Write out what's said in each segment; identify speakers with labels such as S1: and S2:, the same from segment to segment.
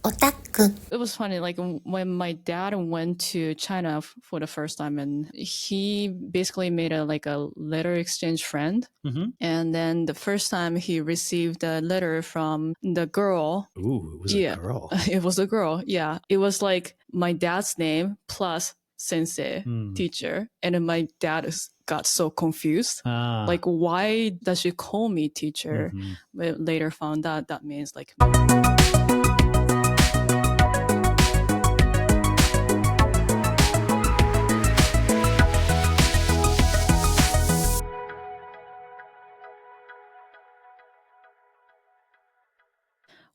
S1: otaku.
S2: It was funny, like when my dad went to China for the first time, and he basically made a letter exchange friend.
S3: Mm-hmm.
S2: And then the first time he received a letter from the girl.
S3: Ooh, it was a girl.
S2: It was a girl. Yeah. It was like my dad's name plus sensei, teacher. And then my dad got so confused. Like, why does she call me teacher? But later found out that means like...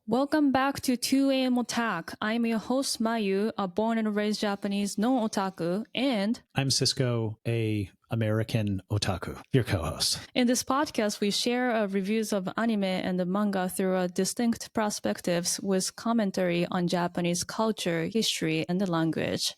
S2: Welcome back to 2AM Otak. I'm your host, Mayu, a born and raised Japanese non-otaku, and...
S3: I'm Cisco, a American otaku, your co-host.
S2: In this podcast, we share reviews of anime and the manga through distinct perspectives with commentary on Japanese culture, history, and the language.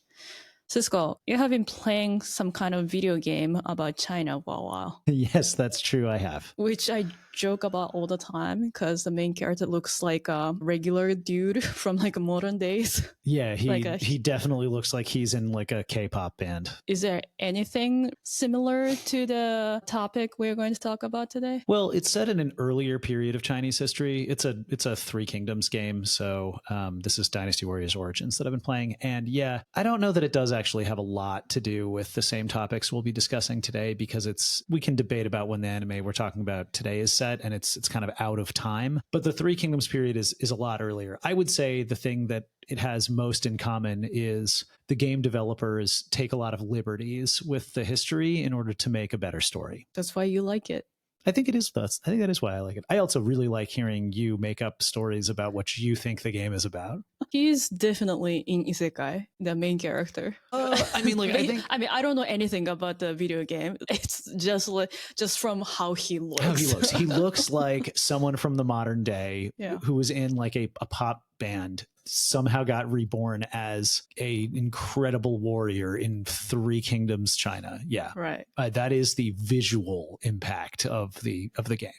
S2: Cisco, you have been playing some kind of video game about China for a while.
S3: Yes, that's true, I have.
S2: Which I joke about all the time because the main character looks like a regular dude from like modern days.
S3: Yeah, he definitely looks like he's in like a K-pop band.
S2: Is there anything similar to the topic we're going to talk about today?
S3: Well, it's set in an earlier period of Chinese history. It's a Three Kingdoms game, so this is Dynasty Warriors Origins that I've been playing. And yeah, I don't know that it does actually have a lot to do with the same topics we'll be discussing today, because we can debate about when the anime we're talking about today is set, and it's kind of out of time. But the Three Kingdoms period is a lot earlier. I would say the thing that it has most in common is the game developers take a lot of liberties with the history in order to make a better story.
S2: That's why you like it.
S3: I think it is. I think that is why I like it. I also really like hearing you make up stories about what you think the game is about.
S2: He's definitely in Isekai, the main character.
S3: I mean, like,
S2: I don't know anything about the video game. It's just from how he looks.
S3: How he looks. He looks like someone from the modern day who was in like a pop band, somehow got reborn as a incredible warrior in Three Kingdoms China. Yeah,
S2: right.
S3: That is the visual impact of the game.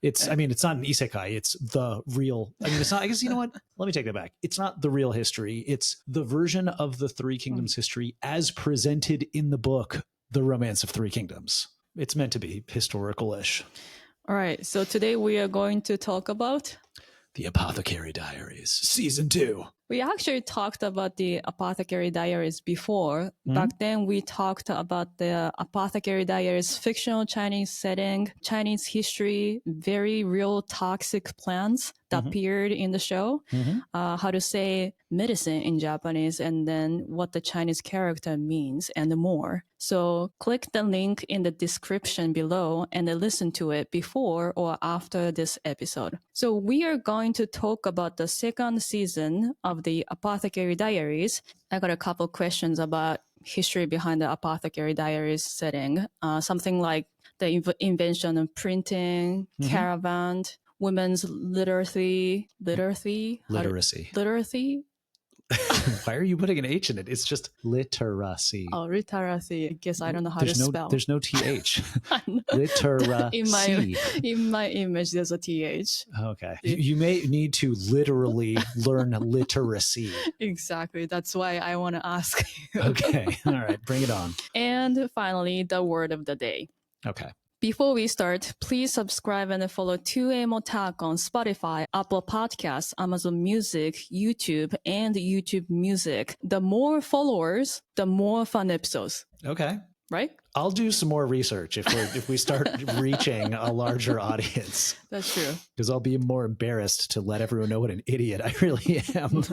S3: It's I mean, it's not an isekai. It's the real. I mean, it's not. I guess you know what? Let me take that back. It's not the real history. It's the version of the Three Kingdoms history as presented in the book, The Romance of Three Kingdoms. It's meant to be historical-ish.
S2: All right. So today we are going to talk about
S3: The Apothecary Diaries, Season 2.
S2: We actually talked about the Apothecary Diaries before. Back then, we talked about the Apothecary Diaries fictional Chinese setting, Chinese history, very real toxic plants that appeared in the show, how to say medicine in Japanese, and then what the Chinese character means, and more. So click the link in the description below and listen to it before or after this episode. So we are going to talk about the second season of the Apothecary Diaries. I got a couple questions about history behind the Apothecary Diaries setting. Something like the invention of printing, Caravans, women's literacy.
S3: Why are you putting an H in it? It's just literacy.
S2: Oh, literacy. I guess I don't know how to spell.
S3: There's no TH. Literacy.
S2: In my image, there's a TH.
S3: Okay. You may need to literally learn literacy.
S2: Exactly. That's why I want to ask you.
S3: Okay. All right. Bring it on.
S2: And finally, the word of the day.
S3: Okay.
S2: Before we start, please subscribe and follow 2AM Otak on Spotify, Apple Podcasts, Amazon Music, YouTube, and YouTube Music. The more followers, the more fun episodes.
S3: Okay.
S2: Right?
S3: I'll do some more research if we start reaching a larger audience.
S2: That's true.
S3: Because I'll be more embarrassed to let everyone know what an idiot I really am.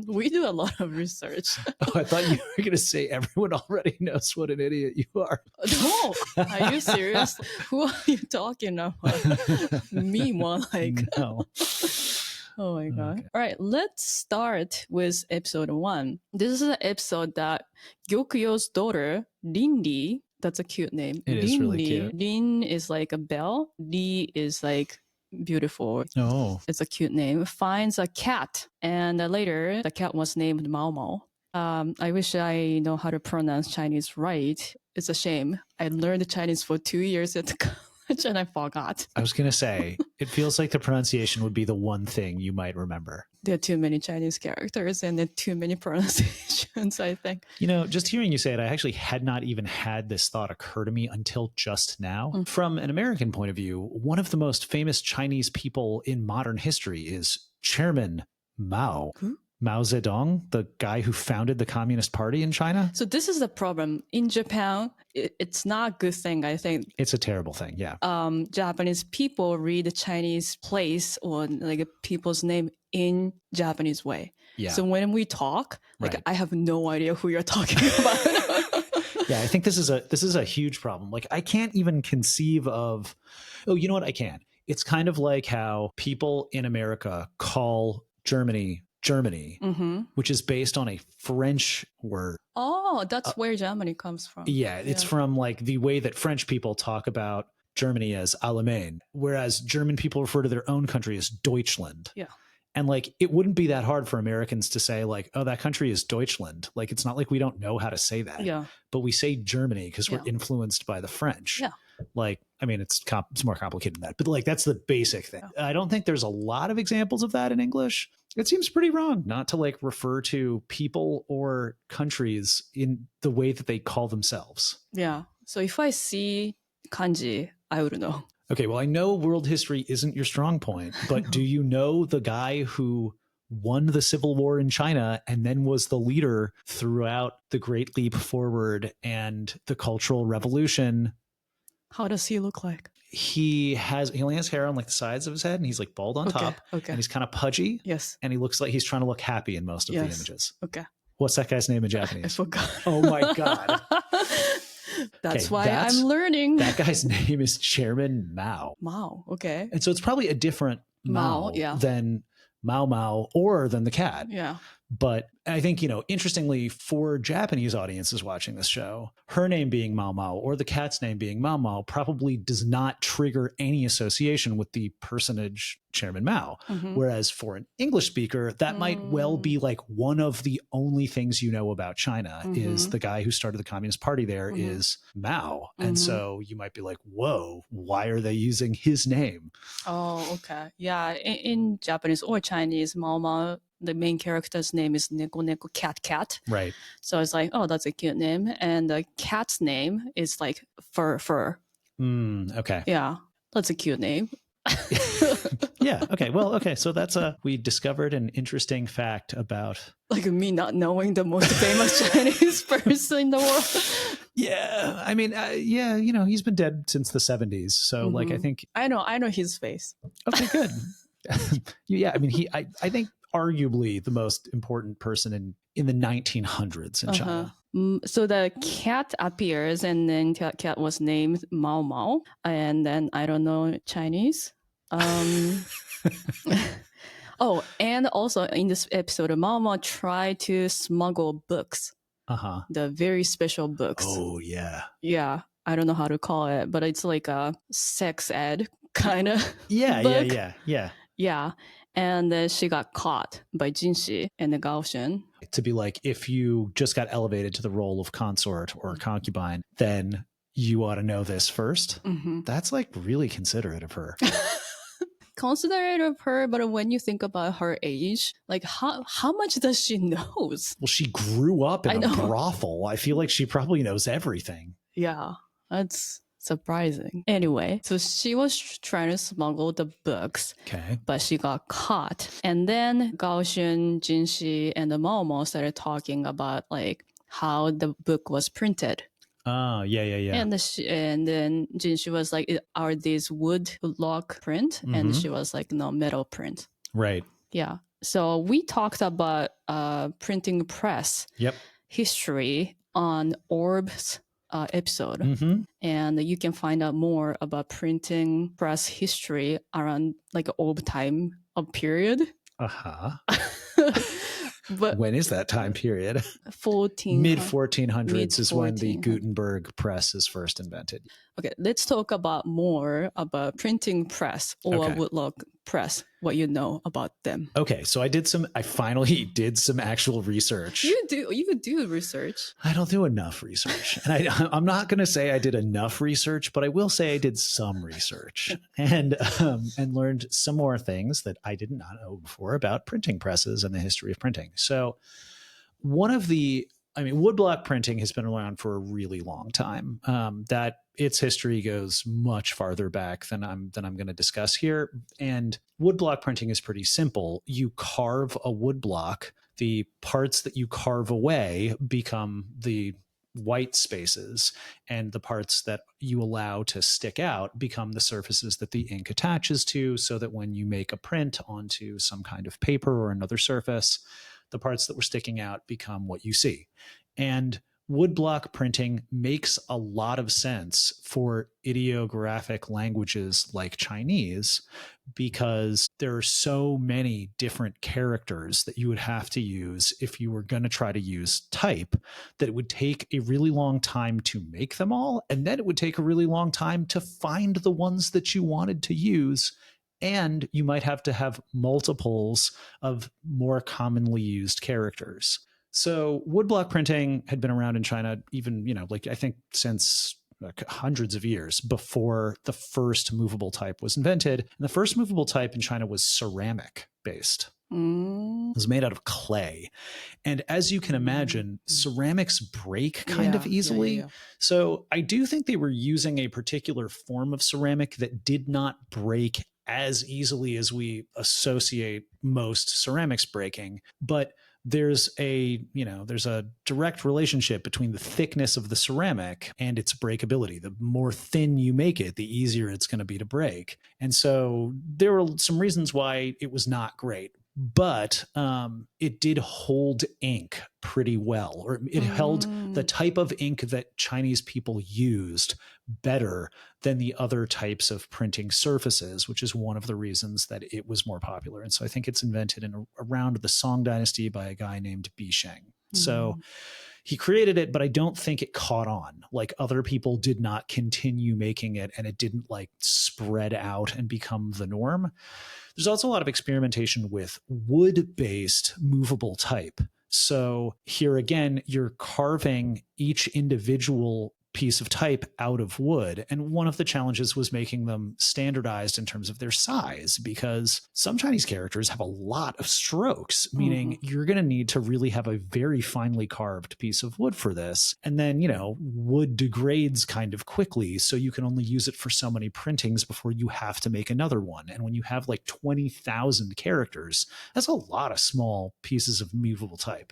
S2: We do a lot of research.
S3: Oh, I thought you were going to say everyone already knows what an idiot you are.
S2: No, are you serious? Who are you talking about? Me more like.
S3: No.
S2: Oh my God.
S3: Okay.
S2: All right, let's start with episode 1. This is an episode that Gyokyo's daughter, Lindy, that's a cute name.
S3: It is really cute.
S2: Lin is like a bell. Li is like beautiful.
S3: Oh.
S2: It's a cute name. Finds a cat. And later, the cat was named Mao Mao. I wish I know how to pronounce Chinese right. It's a shame. I learned Chinese for 2 years at language and I forgot.
S3: I was going to say, it feels like the pronunciation would be the one thing you might remember.
S2: There are too many Chinese characters and there are too many pronunciations, I think.
S3: You know, just hearing you say it, I actually had not even had this thought occur to me until just now. From an American point of view, one of the most famous Chinese people in modern history is Chairman Mao.
S2: Who?
S3: Mao Zedong, the guy who founded the Communist Party in China.
S2: So this is the problem. In Japan, it's not a good thing, I think.
S3: It's a terrible thing, yeah.
S2: Japanese people read Chinese place or like people's name in Japanese way.
S3: Yeah.
S2: So when we talk, like
S3: Right.
S2: I have no idea who you're talking about.
S3: Yeah, I think this is a huge problem. Like I can't even conceive of, oh, you know what? I can. It's kind of like how people in America call Germany, which is based on a French word.
S2: Oh, that's where Germany comes from.
S3: Yeah, it's from like the way that French people talk about Germany as Allemagne, whereas German people refer to their own country as Deutschland.
S2: Yeah.
S3: And like, it wouldn't be that hard for Americans to say like, oh, that country is Deutschland. Like, it's not like we don't know how to say that.
S2: Yeah.
S3: But we say Germany because we're influenced by the French.
S2: Yeah.
S3: Like, I mean, it's more complicated than that, but like, that's the basic thing.
S2: Yeah.
S3: I don't think there's a lot of examples of that in English. It seems pretty wrong not to like refer to people or countries in the way that they call themselves.
S2: Yeah. So if I see kanji, I would know.
S3: Okay, well, I know world history isn't your strong point, but do you know the guy who won the Civil War in China and then was the leader throughout the Great Leap Forward and the Cultural Revolution?
S2: How does he look like?
S3: He only has hair on like the sides of his head and he's like bald on top.
S2: Okay.
S3: And he's kind of pudgy.
S2: Yes.
S3: And he looks like he's trying to look happy in most of the images.
S2: Okay.
S3: What's that guy's name in
S2: I
S3: Japanese?
S2: forgot.
S3: Oh my God.
S2: That's why I'm learning.
S3: That guy's name is Chairman Mao.
S2: Mao. Okay.
S3: And so it's probably a different Mao than Mao Mao or than the cat.
S2: Yeah.
S3: But I think, you know, interestingly, for Japanese audiences watching this show, her name being Mao Mao or the cat's name being Mao Mao probably does not trigger any association with the personage Chairman Mao.
S2: Mm-hmm.
S3: Whereas for an English speaker, that might well be like one of the only things you know about China is the guy who started the Communist Party there is Mao. And so you might be like, whoa, why are they using his name?
S2: Oh, okay. Yeah. In Japanese or Chinese, Mao Mao, the main character's name is Neko Cat.
S3: Right.
S2: So it's like, oh, that's a cute name. And the cat's name is like Fur.
S3: Okay.
S2: Yeah. That's a cute name.
S3: Yeah. Okay. Well, okay. So we discovered an interesting fact about
S2: like me not knowing the most famous Chinese person in the world.
S3: Yeah. I mean, yeah, you know, he's been dead since the 70s. So like, I think.
S2: I know his face.
S3: Okay, good. Yeah. I mean, I think arguably the most important person in the 1900s in China.
S2: So the cat appears and then cat was named Mao Mao. And then I don't know Chinese. Oh, and also in this episode, Mao Mao tried to smuggle books. The very special books.
S3: Oh, yeah.
S2: Yeah. I don't know how to call it, but it's like a sex ed kind of book. Yeah. And then she got caught by Jinshi and the Gaoxian.
S3: To be like, if you just got elevated to the role of consort or concubine, then you ought to know this first. That's like really considerate of her.
S2: Considerate of her, but when you think about her age, like how much does she knows?
S3: Well, she grew up in a brothel. I feel like she probably knows everything.
S2: Yeah, that's surprising. Anyway, so she was trying to smuggle the books, but she got caught. And then Gaoxian, Jinshi, and the Mao Mao started talking about like how the book was printed.
S3: Oh, yeah.
S2: And then Jinshi was like, are these wood block print? And she was like, no, metal print.
S3: Right.
S2: Yeah. So we talked about printing press history on Orb's episode. And you can find out more about printing press history around like Orb time of period. But
S3: when is that time period? Mid 1400s is when the Gutenberg press is first invented.
S2: Okay, let's talk about more about printing press or
S3: Okay.
S2: woodblock press, what you know about them.
S3: Okay, so I finally did some actual research.
S2: You do research.
S3: I don't do enough research. And I'm not going to say I did enough research, but I will say I did some research and learned some more things that I did not know before about printing presses and the history of printing. So woodblock printing has been around for a really long time. That its history goes much farther back than I'm going to discuss here. And woodblock printing is pretty simple. You carve a woodblock. The parts that you carve away become the white spaces, and the parts that you allow to stick out become the surfaces that the ink attaches to, so that when you make a print onto some kind of paper or another surface, the parts that were sticking out become what you see. And woodblock printing makes a lot of sense for ideographic languages like Chinese, because there are so many different characters that you would have to use if you were going to try to use type, that it would take a really long time to make them all. And then it would take a really long time to find the ones that you wanted to use. And you might have to have multiples of more commonly used characters. So woodblock printing had been around in China even, I think since hundreds of years before the first movable type was invented. And the first movable type in China was ceramic based. It was made out of clay. And as you can imagine, ceramics break kind of easily. So I do think they were using a particular form of ceramic that did not break as easily as we associate most ceramics breaking. But there's a direct relationship between the thickness of the ceramic and its breakability. The more thin you make it, the easier it's going to be to break. And so there were some reasons why it was not great, but it did hold ink pretty well, or it held the type of ink that Chinese people used better than the other types of printing surfaces, which is one of the reasons that it was more popular. And so I think it's invented around the Song dynasty by a guy named Bi Sheng. So he created it, but I don't think it caught on. Like, other people did not continue making it, and it didn't spread out and become the norm. There's also a lot of experimentation with wood-based movable type. So here again, you're carving each individual piece of type out of wood. And one of the challenges was making them standardized in terms of their size, because some Chinese characters have a lot of strokes, meaning you're going to need to really have a very finely carved piece of wood for this. And then, wood degrades kind of quickly, so you can only use it for so many printings before you have to make another one. And when you have 20,000 characters, that's a lot of small pieces of movable type.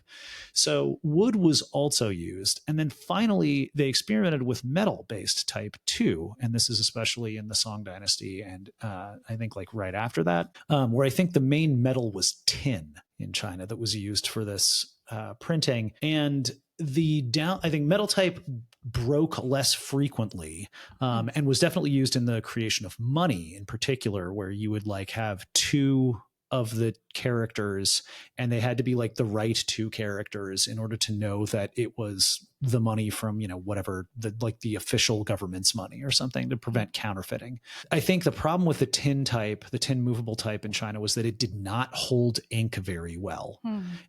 S3: So wood was also used. And then finally, they experimented with metal-based type too, and this is especially in the Song dynasty, and I think right after that, where I think the main metal was tin in China that was used for this printing. And I think metal type broke less frequently, and was definitely used in the creation of money in particular, where you would have two of the characters, and they had to be the right two characters in order to know that it was the money from whatever the official government's money or something, to prevent counterfeiting. I think the problem with the tin movable type in China, was that it did not hold ink very well.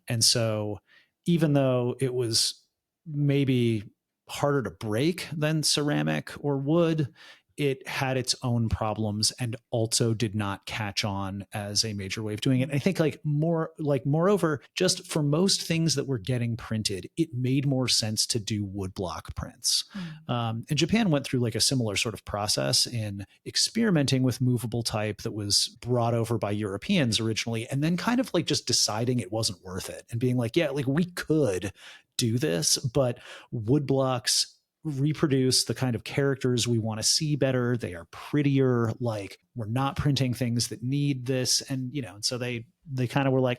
S3: And so even though it was maybe harder to break than ceramic or wood, it had its own problems and also did not catch on as a major way of doing it. And I think moreover, just for most things that were getting printed, it made more sense to do woodblock prints. And Japan went through a similar sort of process in experimenting with movable type that was brought over by Europeans originally, and then kind of just deciding it wasn't worth it and being we could do this, but woodblocks reproduce the kind of characters we want to see better. They are prettier. We're not printing things that need this. And, and so they kind of were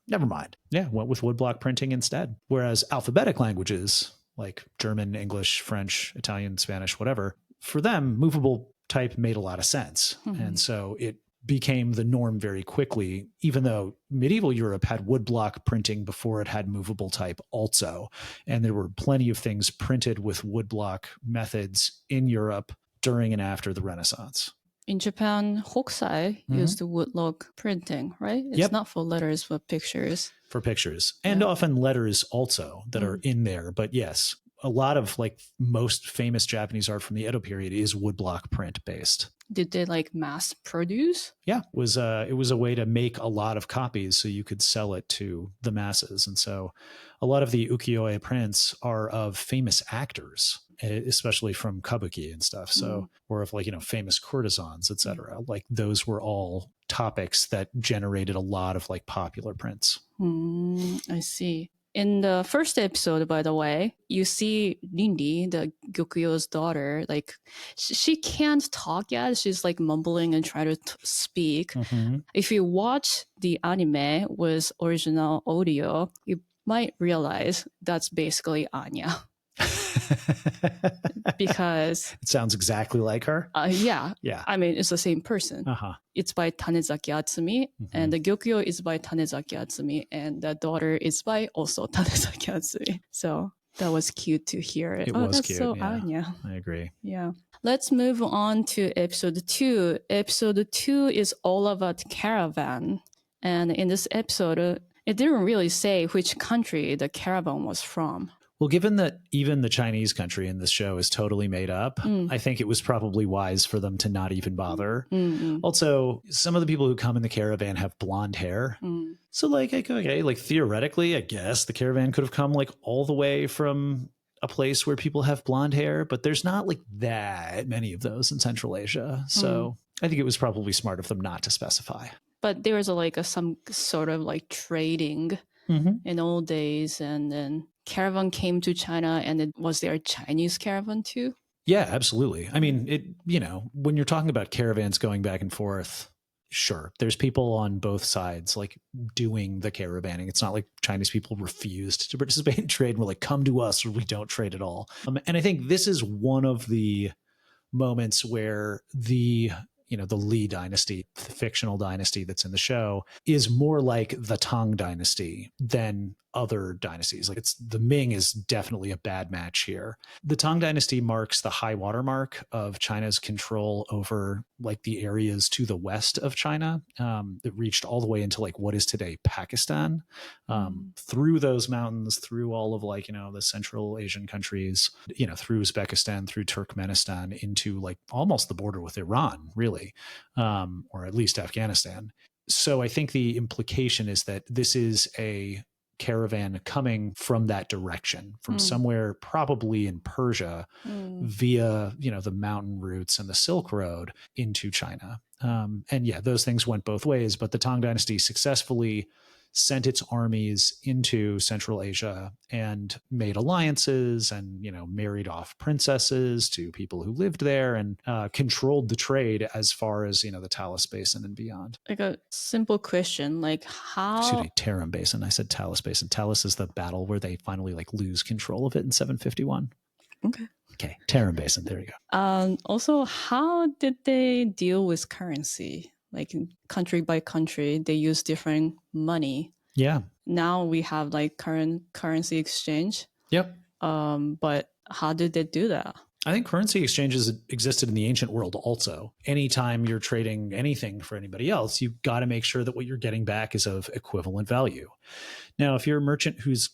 S3: never mind. Yeah. Went with woodblock printing instead. Whereas alphabetic languages like German, English, French, Italian, Spanish, whatever, for them, movable type made a lot of sense. And so it became the norm very quickly, even though medieval Europe had woodblock printing before it had movable type also. And there were plenty of things printed with woodblock methods in Europe during and after the Renaissance.
S2: In Japan, Hokusai used woodlock printing, right? It's not for letters, but pictures.
S3: For pictures. And often letters also that are in there. But yes, a lot of like most famous Japanese art from the Edo period is woodblock print based.
S2: Did they like mass produce?
S3: Yeah, it was a way to make a lot of copies so you could sell it to the masses. And so a lot of the ukiyo-e prints are of famous actors, especially from kabuki and stuff. So, or of like, you know, famous courtesans, etc. Like those were all topics that generated a lot of like popular prints.
S2: I see. In the first episode, by the way, you see Rinri, the Gyokyo's daughter, like she can't talk yet. She's like mumbling and trying to speak. If you watch the anime with original audio, you might realize that's basically Anya. Because
S3: it sounds exactly like her.
S2: Yeah. I mean, it's the same person. It's by Tanezaki Atsumi, and the Gyokyo is by Tanezaki Atsumi, and the daughter is by also Tanezaki Atsumi. So that was cute to hear.
S3: It was
S2: that's
S3: cute.
S2: So
S3: yeah.
S2: Anya.
S3: I agree.
S2: Yeah. Let's move on to episode 2. Episode 2 is all about Caravan. And in this episode, it didn't really say which country the caravan was from.
S3: Well, given that even the Chinese country in this show is totally made up, I think it was probably wise for them to not even bother. Also, some of the people who come in the caravan have blonde hair. So like, okay, like theoretically, I guess the caravan could have come like all the way from a place where people have blonde hair, but there's not like that many of those in Central Asia. So I think it was probably smart of them not to specify.
S2: But there was some sort of like trading in old days, and then caravan came to China, and it was there a Chinese caravan too?
S3: Yeah, absolutely. I mean, when you're talking about caravans going back and forth, sure, there's people on both sides like doing the caravanning. It's not like Chinese people refused to participate in trade and were like, come to us or we don't trade at all. And I think this is one of the moments where the Li dynasty, the fictional dynasty that's in the show, is more like the Tang dynasty than other dynasties. Like the Ming is definitely a bad match here. The Tang dynasty marks the high water mark of China's control over like the areas to the west of China. It reached all the way into like what is today Pakistan, through those mountains, through all of like, the Central Asian countries, through Uzbekistan, through Turkmenistan, into like almost the border with Iran, really, or at least Afghanistan. So I think the implication is that this is a caravan coming from that direction, from somewhere probably in Persia via, the mountain routes and the Silk Road into China. And yeah, those things went both ways, but the Tang dynasty successfully sent its armies into Central Asia and made alliances and, married off princesses to people who lived there and controlled the trade as far as, the Talas Basin and beyond.
S2: Like a simple question, like how...
S3: Excuse me, Tarim Basin. I said Talas Basin. Talas is the battle where they finally like lose control of it in 751. Okay, Tarim Basin. There you
S2: go. Also, how did they deal with currency? Like country by country, they use different money.
S3: Yeah.
S2: Now we have like current currency exchange.
S3: Yep.
S2: But how did they do that?
S3: I think currency exchanges existed in the ancient world also. Anytime you're trading anything for anybody else, you've got to make sure that what you're getting back is of equivalent value. Now, if you're a merchant who's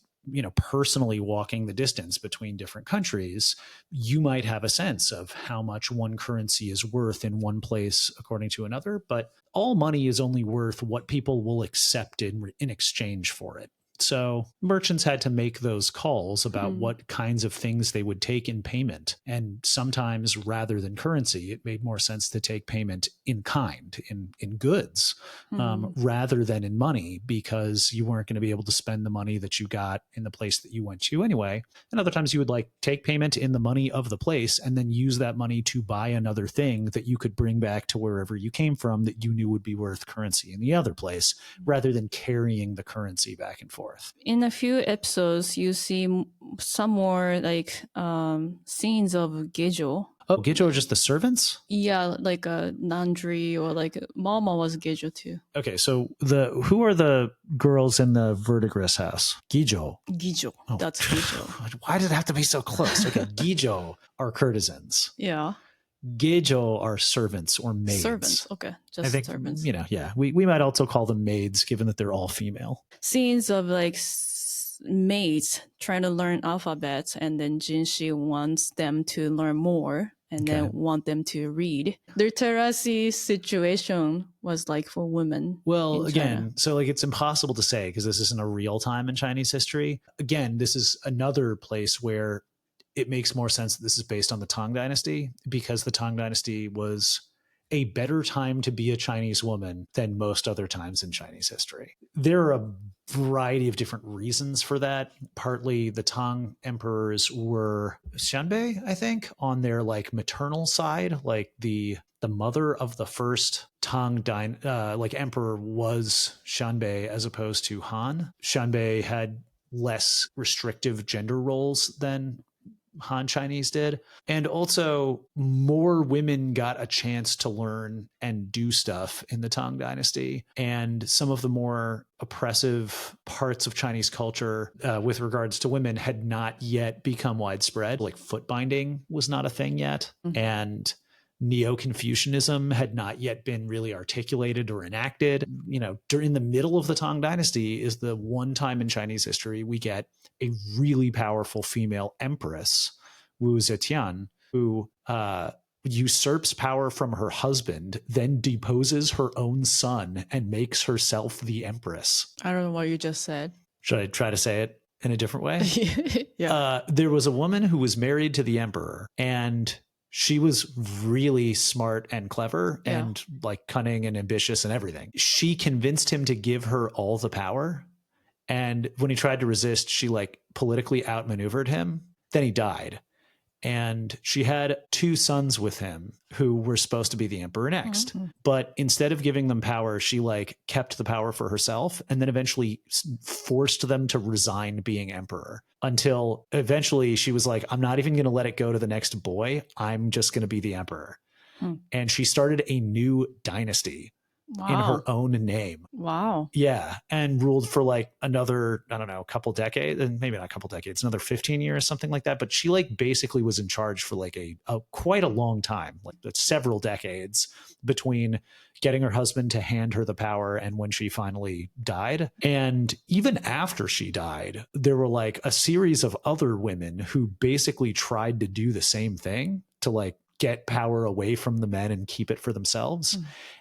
S3: personally walking the distance between different countries, you might have a sense of how much one currency is worth in one place according to another, but all money is only worth what people will accept in exchange for it. So merchants had to make those calls about what kinds of things they would take in payment. And sometimes rather than currency, it made more sense to take payment in kind, in goods, rather than in money, because you weren't going to be able to spend the money that you got in the place that you went to anyway. And other times you would like take payment in the money of the place and then use that money to buy another thing that you could bring back to wherever you came from that you knew would be worth currency in the other place, rather than carrying the currency back and forth.
S2: In a few episodes, you see some more like scenes of Gejo.
S3: Oh, Gejo are just the servants?
S2: Yeah, like a laundry, or like Mama was Gejo too.
S3: Okay, so who are the girls in the verdigris house? Gijo.
S2: Gijo. Oh. That's Gijo.
S3: Why did it have to be so close? Okay, Gijo are courtesans.
S2: Yeah.
S3: Geijo are servants or maids.
S2: Servants, okay, just
S3: I think,
S2: servants.
S3: Yeah, we might also call them maids, given that they're all female.
S2: Scenes of like maids trying to learn alphabet, and then Jinshi wants them to learn more and then want them to read. The literacy situation was like for women.
S3: Well,
S2: in
S3: again,
S2: China.
S3: so like it's impossible to say because this isn't a real time in Chinese history. Again, this is another place where it makes more sense that this is based on the Tang Dynasty, because the Tang Dynasty was a better time to be a Chinese woman than most other times in Chinese history. There are a variety of different reasons for that. Partly the Tang emperors were Xianbei, I think, on their like maternal side, like the mother of the first Tang emperor was Xianbei as opposed to Han. Xianbei had less restrictive gender roles than Han Chinese did. And also, more women got a chance to learn and do stuff in the Tang Dynasty. And some of the more oppressive parts of Chinese culture with regards to women had not yet become widespread. Like foot binding was not a thing yet. Mm-hmm. And Neo-Confucianism had not yet been really articulated or enacted. You know, during the middle of the Tang Dynasty is the one time in Chinese history we get a really powerful female empress, Wu Zetian, who usurps power from her husband, then deposes her own son and makes herself the empress.
S2: I don't know what you just said.
S3: Should I try to say it in a different way?
S2: Yeah.
S3: There was a woman who was married to the emperor, and she was really smart and clever and like cunning and ambitious and everything. She convinced him to give her all the power. And when he tried to resist, she like politically outmaneuvered him. Then he died. And she had 2 sons with him who were supposed to be the emperor next. Mm-hmm. But instead of giving them power, she like kept the power for herself and then eventually forced them to resign being emperor, until eventually she was like, I'm not even going to let it go to the next boy. I'm just going to be the emperor. And she started a new dynasty. Wow. In her own name.
S2: Wow.
S3: Yeah. And ruled for like another, I don't know, couple decades, and maybe not a couple decades, another 15 years, something like that. But she like basically was in charge for like a quite a long time, like several decades between getting her husband to hand her the power and when she finally died. And even after she died, there were like a series of other women who basically tried to do the same thing, to like get power away from the men and keep it for themselves.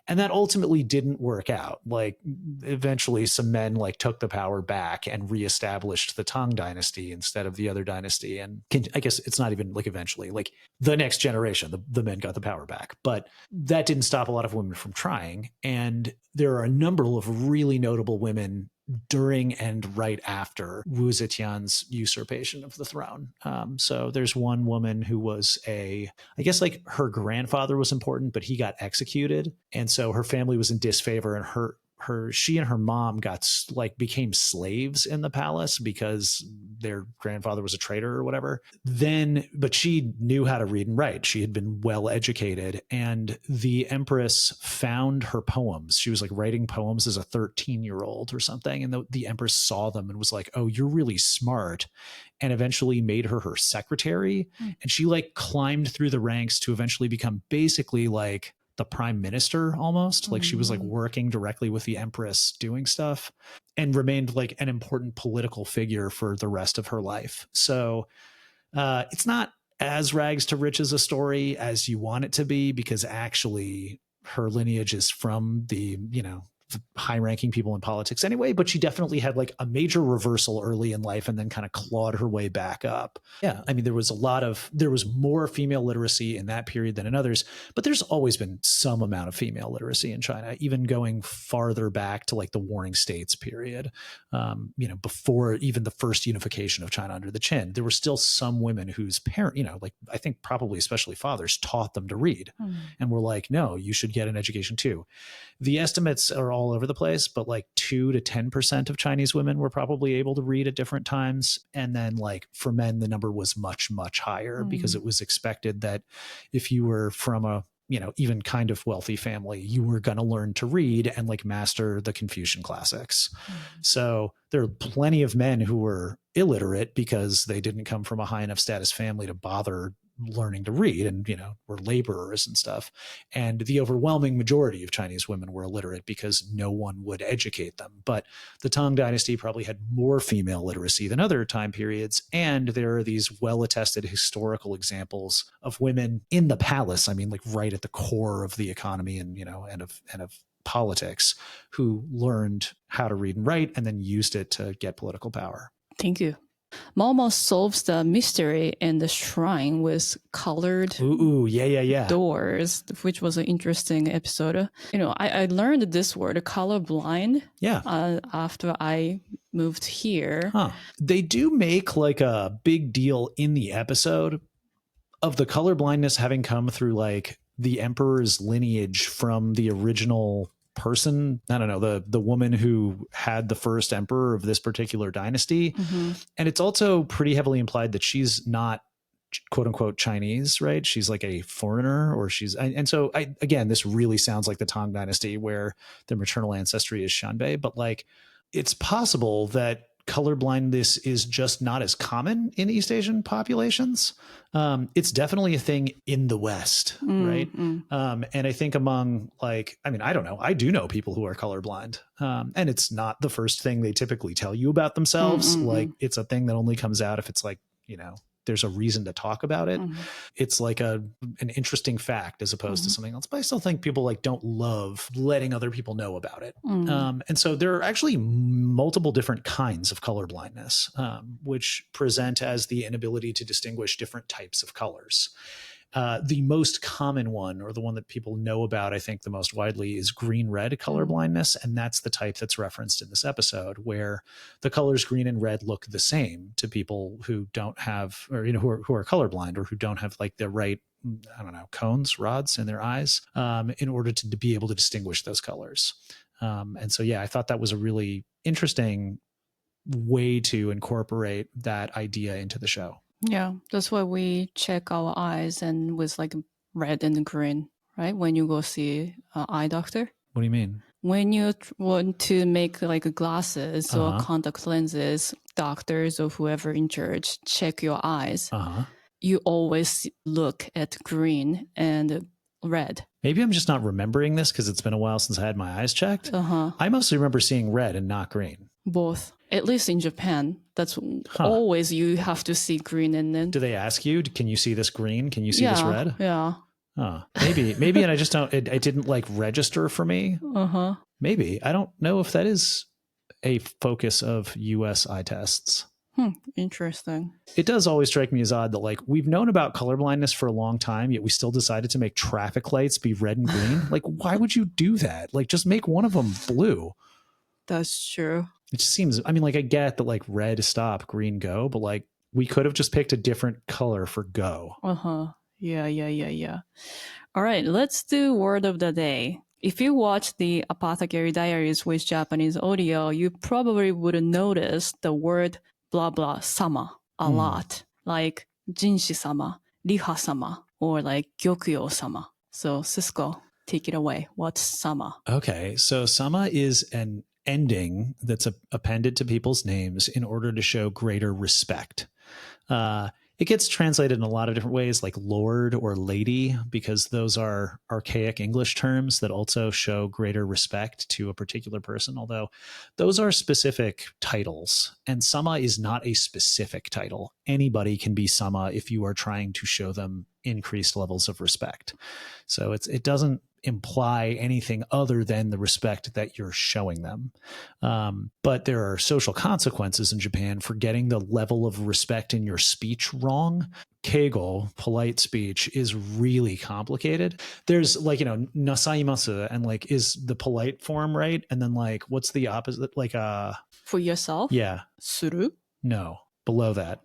S3: And that ultimately didn't work out. Like eventually some men like took the power back and reestablished the Tang dynasty instead of the other dynasty. And I guess it's not even like eventually, like the next generation, the men got the power back, but that didn't stop a lot of women from trying. And there are a number of really notable women during and right after Wu Zetian's usurpation of the throne. So there's one woman who was I guess like her grandfather was important, but he got executed. And so her family was in disfavor, and she and her mom became slaves in the palace because their grandfather was a traitor or whatever. But she knew how to read and write. She had been well educated, and the empress found her poems. She was like writing poems as a 13-year-old or something. And the empress saw them and was like, oh, you're really smart. And eventually made her secretary. And she like climbed through the ranks to eventually become basically like the prime minister almost. Like she was like working directly with the empress doing stuff, and remained like an important political figure for the rest of her life. So it's not as rags to riches a story as you want it to be, because actually her lineage is from the high-ranking people in politics anyway, but she definitely had like a major reversal early in life and then kind of clawed her way back up. Yeah, I mean, there was more female literacy in that period than in others, but there's always been some amount of female literacy in China, even going farther back to like the Warring States period, before even the first unification of China under the Qin. There were still some women whose like I think probably especially fathers taught them to read and were like, no, you should get an education too. The estimates are all over the place, but like 2 to 10% of Chinese women were probably able to read at different times. And then like for men, the number was much, much higher because it was expected that if you were from a, even kind of wealthy family, you were going to learn to read and like master the Confucian classics. So there are plenty of men who were illiterate because they didn't come from a high enough status family to bother learning to read and, were laborers and stuff. And the overwhelming majority of Chinese women were illiterate because no one would educate them. But the Tang Dynasty probably had more female literacy than other time periods. And there are these well-attested historical examples of women in the palace. I mean, like right at the core of the economy and, and of politics, who learned how to read and write and then used it to get political power.
S2: Thank you. Momo solves the mystery in the shrine with colored doors, which was an interesting episode. I learned this word, colorblind, after I moved here.
S3: They do make like a big deal in the episode of the colorblindness having come through like the emperor's lineage from the original person. I don't know, the woman who had the first emperor of this particular dynasty. Mm-hmm. And it's also pretty heavily implied that she's not quote unquote Chinese, right? She's like a foreigner, or and so again, this really sounds like the Tang Dynasty where the maternal ancestry is Shanbei, but like it's possible that colorblindness is just not as common in East Asian populations. It's definitely a thing in the West, right? And I think among I don't know. I do know people who are colorblind, and it's not the first thing they typically tell you about themselves. Like it's a thing that only comes out if it's like, there's a reason to talk about it. It's like an interesting fact as opposed to something else. But I still think people don't love letting other people know about it. And so there are actually multiple different kinds of colorblindness, which present as the inability to distinguish different types of colors. The most common one, or the one that people know about, I think the most widely, is green-red colorblindness. And that's the type that's referenced in this episode, where the colors green and red look the same to people who don't have, or, who are colorblind, or who don't have like the right, I don't know, rods in their eyes, in order to be able to distinguish those colors. And so, I thought that was a really interesting way to incorporate that idea into the show.
S2: Yeah, that's why we check our eyes and with like red and green, right? When you go see an eye doctor.
S3: What do you mean?
S2: When you want to make like glasses or contact lenses, doctors or whoever in charge check your eyes. You always look at green and red.
S3: Maybe I'm just not remembering this because it's been a while since I had my eyes checked. I mostly remember seeing red and not green.
S2: Both. At least in Japan, that's always you have to see green. And then
S3: do they ask you, can you see this green? Can you see this red?
S2: Yeah.
S3: Maybe. And I just don't, it didn't like register for me. Maybe. I don't know if that is a focus of US eye tests.
S2: Interesting.
S3: It does always strike me as odd that like we've known about colorblindness for a long time, yet we still decided to make traffic lights be red and green. Like, why would you do that? Like, just make one of them blue.
S2: That's true.
S3: It just seems, I get that like red stop, green go, but like we could have just picked a different color for go.
S2: Yeah. All right, let's do word of the day. If you watch the Apothecary Diaries with Japanese audio, you probably would notice the word blah blah sama a lot, like Jinshi-sama, Riha-sama, or like Gyokyo-sama. So Cisco, take it away. What's sama?
S3: Okay, so sama is an ending that's appended to people's names in order to show greater respect. It gets translated in a lot of different ways, like lord or lady, because those are archaic English terms that also show greater respect to a particular person, although those are specific titles. And sama is not a specific title. Anybody can be sama if you are trying to show them increased levels of respect. So it doesn't imply anything other than the respect that you're showing them. But there are social consequences in Japan for getting the level of respect in your speech wrong. Keigo, polite speech, is really complicated. There's like, nasaimasu, and like, is the polite form right? And then like, what's the opposite? Like,
S2: for yourself?
S3: Yeah.
S2: Suru?
S3: No, below that.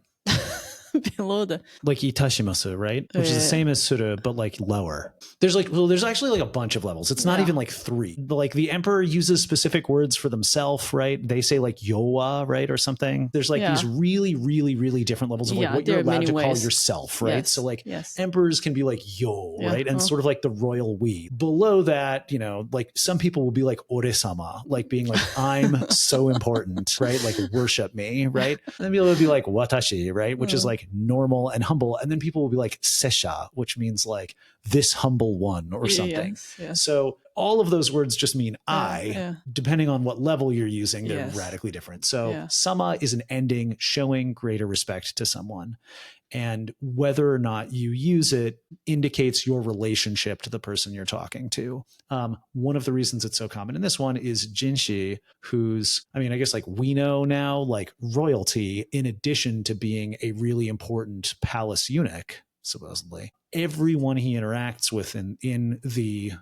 S2: Below the
S3: like itashimasu, right? Which is the same as suru, but like lower. There's actually like a bunch of levels. It's not even like 3. But like the emperor uses specific words for themselves, right? They say like yowa, right, or something. There's like these really, really, really different levels of like what you're allowed to call yourself, right? So like emperors can be like yo, right? And sort of like the royal we. Below that, like some people will be like ore-sama, like being like I'm so important, right? Like worship me, right? And then people will be like watashi, right? Which is like like normal and humble. And then people will be like sesha, which means like this humble one or something.
S2: Yes.
S3: So all of those words just mean I, depending on what level you're using, they're radically different. So sama is an ending showing greater respect to someone. And whether or not you use it indicates your relationship to the person you're talking to. One of the reasons it's so common in this one is Jinshi, who's, I mean, I guess like we know now, like royalty, in addition to being a really important palace eunuch, supposedly. Everyone he interacts with in the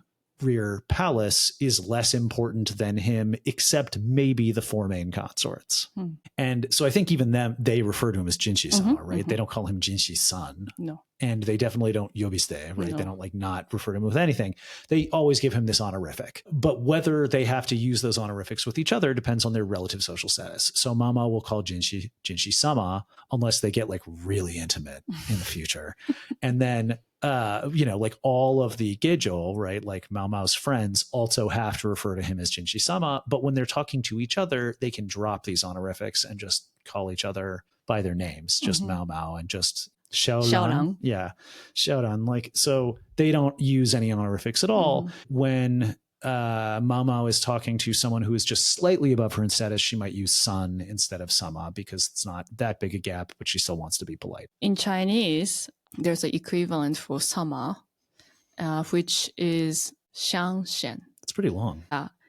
S3: rear palace is less important than him, except maybe the four main consorts. And so I think even them, they refer to him as Jinshi-sama, right? They don't call him Jinshi-san.
S2: No.
S3: And they definitely don't yobiste, right? No. They don't like not refer to him with anything. They always give him this honorific. But whether they have to use those honorifics with each other depends on their relative social status. So mama will call Jinshi-sama unless they get like really intimate in the future. And then like all of the Gejo, right? Like Mao Mao's friends also have to refer to him as Jinshi-sama. But when they're talking to each other, they can drop these honorifics and just call each other by their names, just Mao Mao and just Xiaoran. Yeah. Xiaoran. Like, so they don't use any honorifics at all. When Mao Mao is talking to someone who is just slightly above her in status, she might use san instead of sama because it's not that big a gap, but she still wants to be polite.
S2: In Chinese, there's an equivalent for sama, which is xiang shen.
S3: It's pretty long.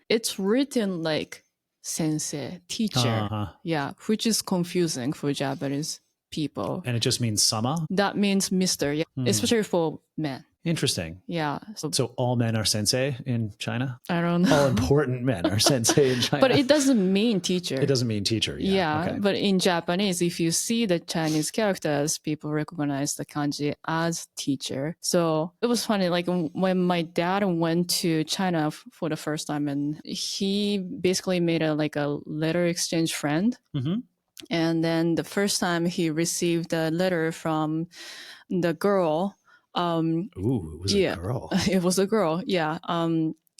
S2: It's written like sensei, teacher. Yeah, which is confusing for Japanese people.
S3: And it just means sama?
S2: That means Mr. Especially for men.
S3: Interesting.
S2: Yeah.
S3: So all men are sensei in China?
S2: I don't know.
S3: All important men are sensei in China.
S2: But it doesn't mean teacher.
S3: It doesn't mean teacher. Yeah. Okay.
S2: But in Japanese, if you see the Chinese characters, people recognize the kanji as teacher. So it was funny. Like when my dad went to China for the first time, and he basically made a letter exchange friend. And then the first time he received a letter from the girl.
S3: It was a girl.
S2: It was a girl. Yeah.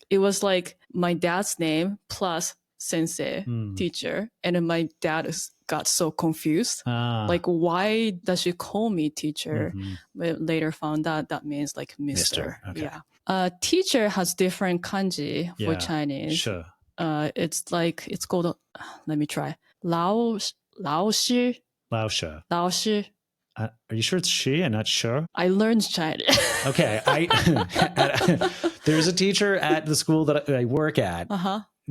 S2: It was like my dad's name plus sensei, teacher. And then my dad got so confused. Like, why does she call me teacher? But later found out that means like Mr.
S3: Okay.
S2: Yeah. Teacher has different kanji for Chinese.
S3: Sure.
S2: It's called, let me try. Lao Shi.
S3: Are you sure it's she and not sure?
S2: I learned Chinese.
S3: Okay. There's a teacher at the school that I work at,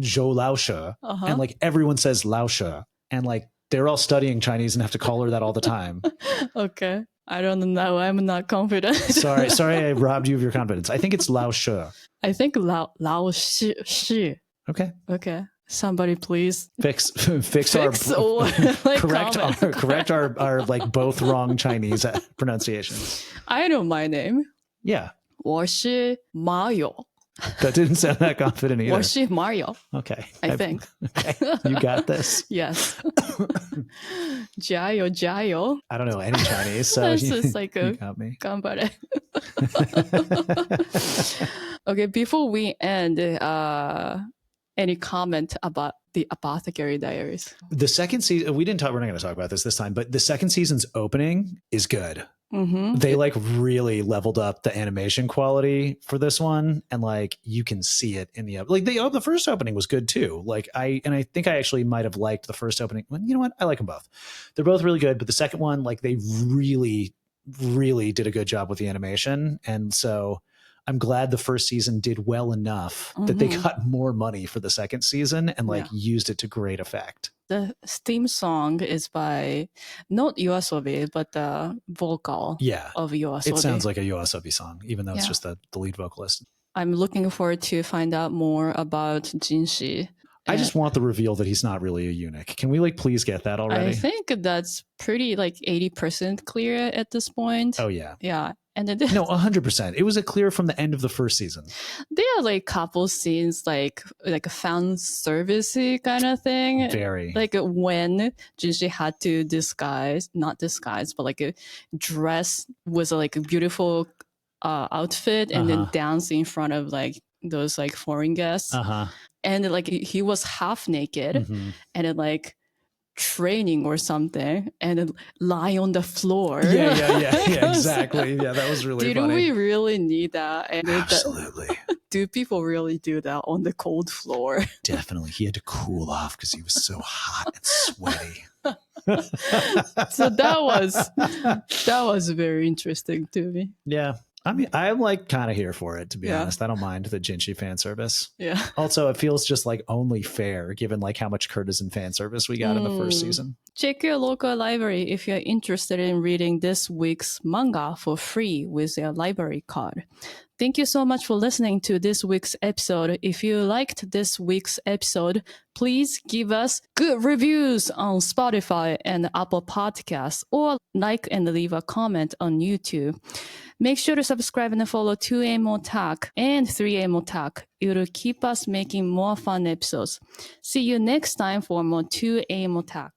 S3: Zhou Lao She, and like everyone says Lao She, and like they're all studying Chinese and have to call her that all the time.
S2: Okay. I don't know. I'm not confident.
S3: Sorry, I robbed you of your confidence. I think it's Lao She.
S2: I think Lao Shi. Okay. Somebody please
S3: fix our correct our like both wrong Chinese pronunciations.
S2: I know my name.
S3: Yeah.
S2: 我是 Mario.
S3: That didn't sound that confident either.
S2: 我是 Mario.
S3: Okay.
S2: I think.
S3: Okay. You got this.
S2: Yes. 加油加油.
S3: I don't know any Chinese, so
S2: you
S3: got me.
S2: 頑張れ. Okay, before we end, any comment about the Apothecary Diaries?
S3: The second season, we're not going to talk about this time, but the second season's opening is good. They like really leveled up the animation quality for this one. And like, you can see it in the first opening was good too. Like I think I actually might have liked the first opening. Well, you know what? I like them both. They're both really good, but the second one, like they really, really did a good job with the animation. And so I'm glad the first season did well enough that they got more money for the second season and used it to great effect.
S2: The theme song is by not Yoasobi, but the vocal of Yoasobi.
S3: It sounds like a Yoasobi song, even though it's just the lead vocalist.
S2: I'm looking forward to find out more about Jinshi.
S3: I just want the reveal that he's not really a eunuch. Can we please get that already?
S2: I think that's pretty 80% clear at this point.
S3: Oh yeah.
S2: Yeah. And then
S3: no, 100%. It was a clear from the end of the first season.
S2: There are couple scenes like a fan servicey kind of thing.
S3: Very.
S2: Like when Jinshi had to not disguise, but dress with a beautiful outfit and then dance in front of those foreign guests. And he was half naked and then training or something and lie on the floor.
S3: Yeah, exactly. Yeah, that was really
S2: Did
S3: funny.
S2: we really need that? And
S3: Absolutely.
S2: do people really do that on the cold floor?
S3: Definitely. He had to cool off because he was so hot and sweaty.
S2: So that was very interesting to me.
S3: Yeah. I mean, I'm like kind of here for it, to be
S2: Yeah.
S3: honest. I don't mind the Jinchi fan service.
S2: Yeah.
S3: Also, it feels just like only fair given like how much courtesan fan service we got in the first season.
S2: Check your local library if you're interested in reading this week's manga for free with your library card. Thank you so much for listening to this week's episode. If you liked this week's episode, please give us good reviews on Spotify and Apple Podcasts, or like and leave a comment on YouTube. Make sure to subscribe and follow 2A Motak and 3A Motak. It will keep us making more fun episodes. See you next time for more 2A Motak.